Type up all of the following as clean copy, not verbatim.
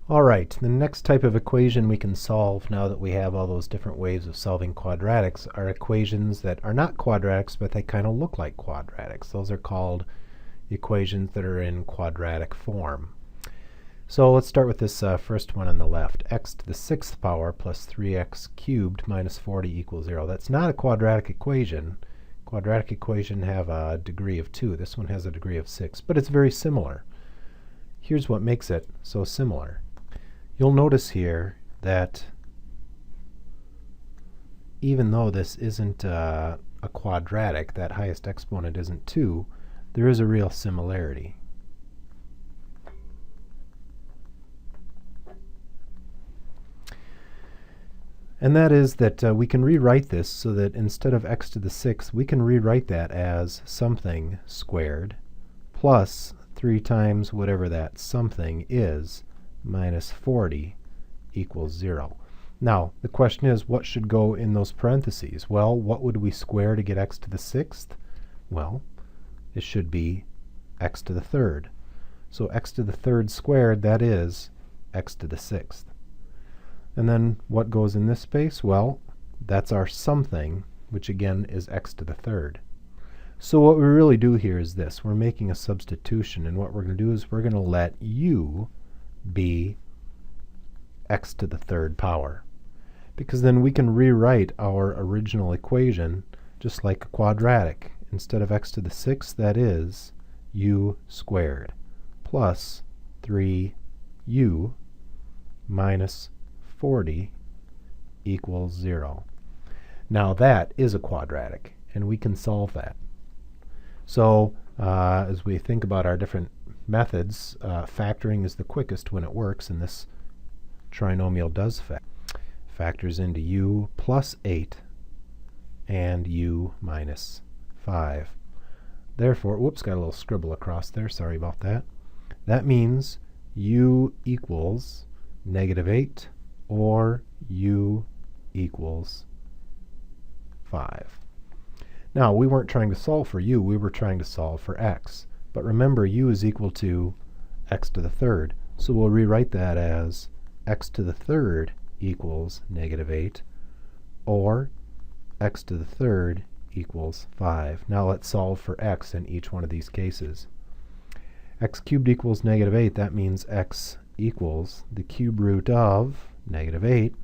All right, the next type of equation we can solve now that we have all those different ways of solving quadratics are equations that are not quadratics, but they kind of look like quadratics. Those are called equations that are in quadratic form. So let's start with this first one on the left. X to the 6th power plus 3x cubed minus 40 equals 0. That's not a quadratic equation. Quadratic equations have a degree of 2. This one has a degree of 6, but it's very similar. Here's what makes it so similar. You'll notice here that even though this isn't a quadratic, that highest exponent isn't 2, there is a real similarity. And that is that we can rewrite this so that instead of x to the 6th, we can rewrite that as something squared plus 3 times whatever that something is minus 40 equals 0. Now, the question is, what should go in those parentheses? Well, what would we square to get x to the 6th? Well, it should be x to the 3rd. So x to the 3rd squared, that is x to the 6th. And then what goes in this space? Well, that's our something, which again is x to the 3rd. So what we really do here is this. We're making a substitution, and what we're going to do is we're going to let u be x to the 3rd power. Because then we can rewrite our original equation just like a quadratic. Instead of x to the 6th, that is u squared plus 3u minus 40 equals 0. Now that is a quadratic, and we can solve that. So as we think about our different methods, factoring is the quickest when it works, and this trinomial does factors into u plus 8 and u minus 5. Therefore, whoops, got a little scribble across there, sorry about that. That means u equals negative 8 or u equals 5. Now, we weren't trying to solve for u, we were trying to solve for x. But remember, u is equal to x to the 3rd. So we'll rewrite that as x to the 3rd equals negative 8, or x to the 3rd equals 5. Now let's solve for x in each one of these cases. X cubed equals negative 8. That means x equals the cube root of negative 8,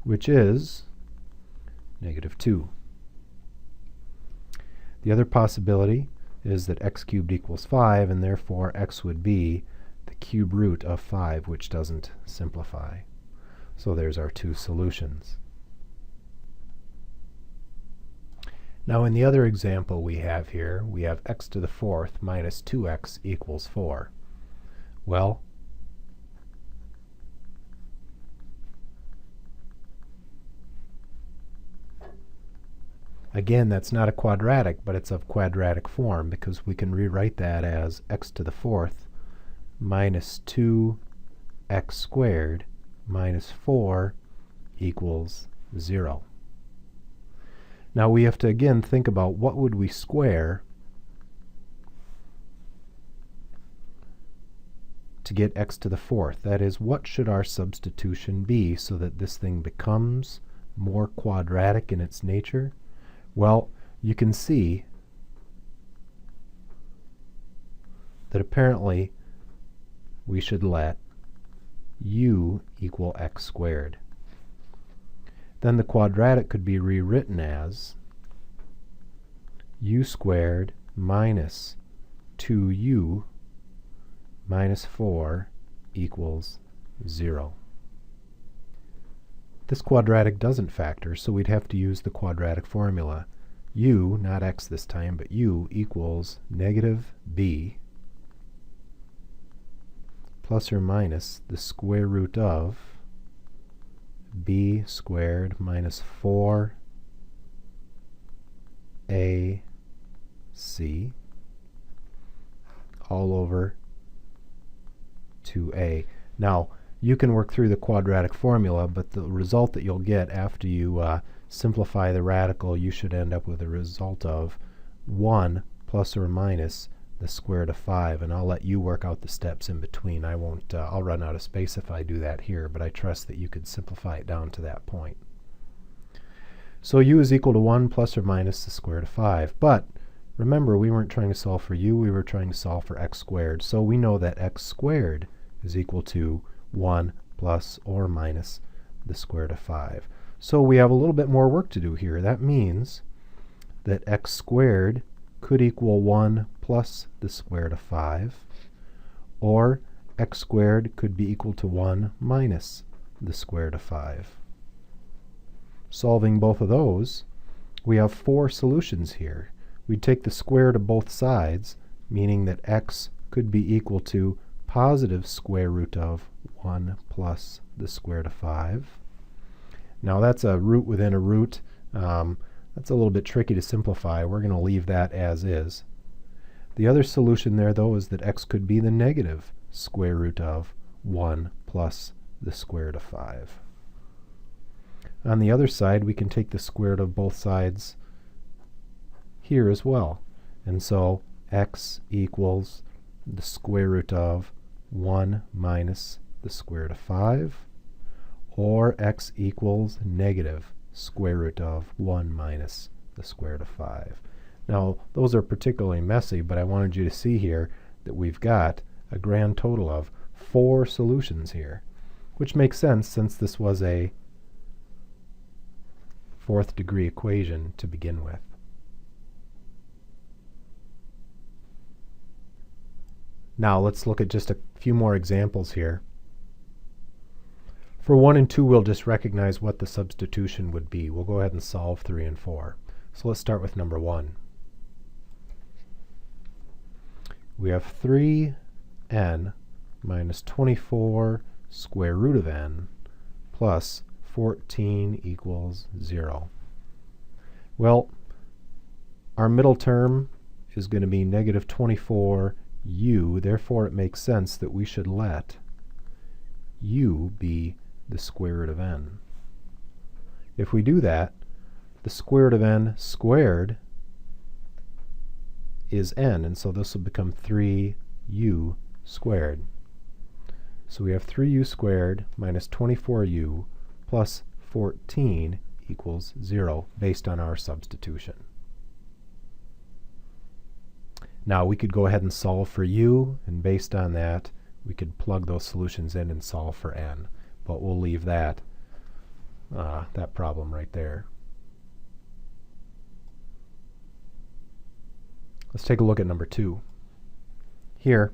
which is negative 2. The other possibility is that x cubed equals 5, and therefore x would be the cube root of 5, which doesn't simplify. So there's our two solutions. Now in the other example we have here, we have x to the 4th minus 2x equals 4. Well, again, that's not a quadratic, but it's of quadratic form, because we can rewrite that as x to the 4th minus 2x squared minus 4 equals 0. Now we have to again think about what would we square to get x to the 4th. That is, what should our substitution be so that this thing becomes more quadratic in its nature? Well, you can see that apparently we should let u equal x squared. Then the quadratic could be rewritten as u squared minus 2u minus 4 equals 0. This quadratic doesn't factor, so we'd have to use the quadratic formula. U, not x this time, but u equals negative b plus or minus the square root of b squared minus 4ac all over 2a. Now, you can work through the quadratic formula, but the result that you'll get after you simplify the radical, you should end up with a result of 1 plus or minus the square root of 5, and I'll let you work out the steps in between. I won't, I'll run out of space if I do that here, but I trust that you could simplify it down to that point. So u is equal to 1 plus or minus the square root of 5. But remember, we weren't trying to solve for u, we were trying to solve for x squared. So we know that x squared is equal to 1 plus or minus the square root of 5. So we have a little bit more work to do here. That means that x squared could equal 1 plus the square root of 5, or x squared could be equal to 1 minus the square root of 5. Solving both of those, we have 4 solutions here. We'd take the square root of both sides, meaning that x could be equal to positive square root of 1 plus the square root of 5. Now that's a root within a root. That's a little bit tricky to simplify. We're going to leave that as is. The other solution there, though, is that x could be the negative square root of 1 plus the square root of 5. On the other side, we can take the square root of both sides here as well. And so x equals the square root of 1 minus the square root of 5, or x equals negative square root of 1 minus the square root of 5. Now, those are particularly messy, but I wanted you to see here that we've got a grand total of 4 solutions here, which makes sense since this was a 4th degree equation to begin with. Now let's look at just a few more examples here. For 1 and 2, we'll just recognize what the substitution would be. We'll go ahead and solve 3 and 4. So let's start with number 1. We have 3n minus 24 square root of n plus 14 equals 0. Well, our middle term is going to be negative 24u. Therefore, it makes sense that we should let u be the square root of n. If we do that, the square root of n squared is n, and so this will become 3u squared. So we have 3u squared minus 24u plus 14 equals 0 based on our substitution. Now we could go ahead and solve for u, and based on that we could plug those solutions in and solve for n. But we'll leave that problem right there. Let's take a look at number 2. Here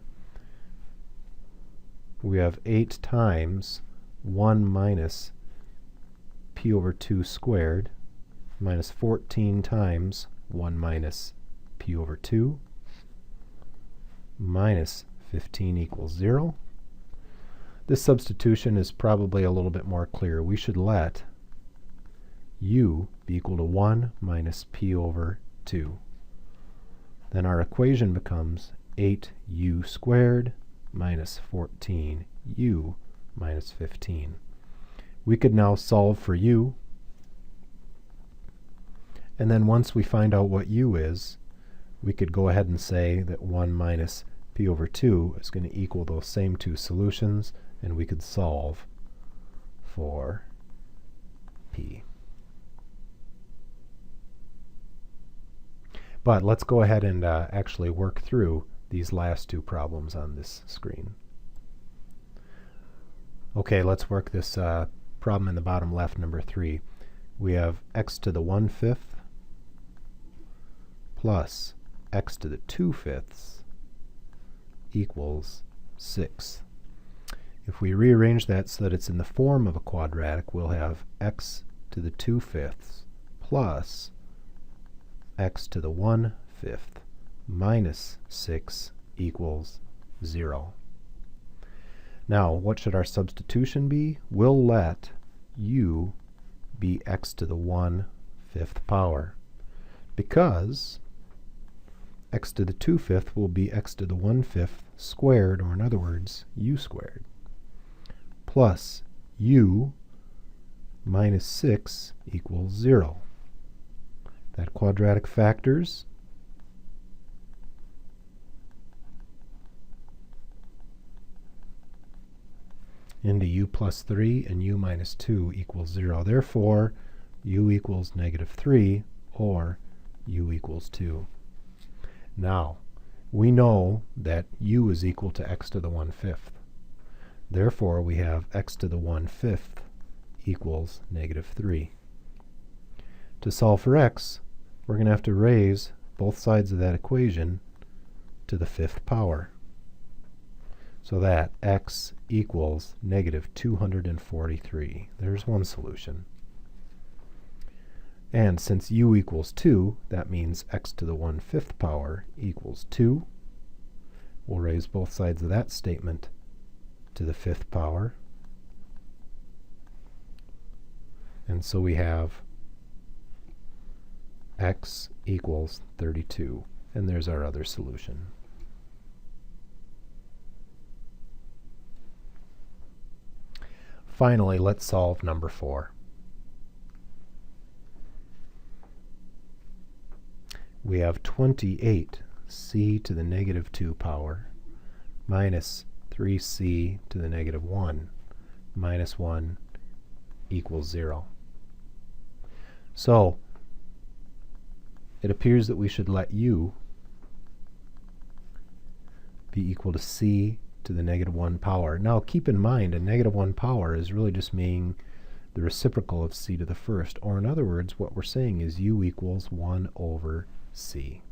we have 8 times 1 minus p over 2 squared minus 14 times 1 minus p over 2 minus 15 equals 0. This substitution is probably a little bit more clear. We should let u be equal to 1 minus p over 2. Then our equation becomes 8u squared minus 14u minus 15. We could now solve for u, and then once we find out what u is, we could go ahead and say that 1 minus p over 2 is going to equal those same 2 solutions, and we could solve for p. But let's go ahead and actually work through these last 2 problems on this screen. Okay, let's work this problem in the bottom left, number 3. We have x to the 1/5 plus x to the 2/5 equals 6. If we rearrange that so that it's in the form of a quadratic, we'll have x to the 2/5 plus x to the 1/5 minus 6 equals 0. Now, what should our substitution be? We'll let u be x to the 1/5 power, because x to the 2/5 will be x to the 1/5 squared, or in other words, u squared, plus u minus 6 equals 0. That quadratic factors, into u plus 3 and u minus 2 equals 0. Therefore, u equals negative 3 or u equals 2. Now, we know that u is equal to x to the 1/5. Therefore, we have x to the 1/5 equals negative 3. To solve for x, we're going to have to raise both sides of that equation to the 5th power, so that x equals negative 243. There's one solution. And since u equals 2, that means x to the 1/5 power equals 2. We'll raise both sides of that statement to the 5th power. And so we have x equals 32. And there's our other solution. Finally, let's solve number 4. We have 28c to the negative 2 power minus 3c to the negative 1 minus 1 equals 0. So, it appears that we should let u be equal to c to the negative 1 power. Now, keep in mind, a negative 1 power is really just meaning the reciprocal of c to the first. Or in other words, what we're saying is u equals 1 over c.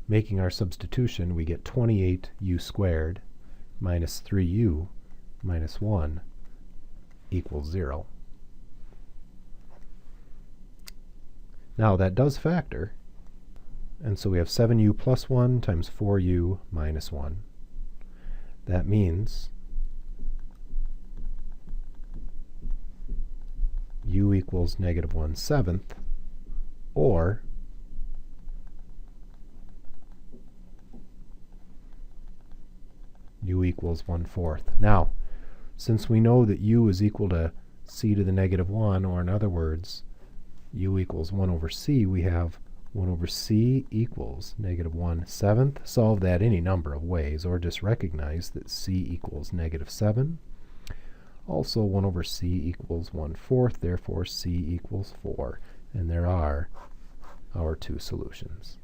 Making our substitution, we get 28u squared minus 3u minus 1 equals 0. Now, that does factor. And so we have 7u plus 1 times 4u minus 1. That means u equals negative 1/7, or u equals 1/4. Now, since we know that u is equal to c to the negative 1, or in other words, u equals 1 over c, we have 1 over c equals negative 1/7. Solve that any number of ways, or just recognize that c equals negative 7. Also, 1 over c equals 1/4, therefore c equals 4. And there are our two solutions.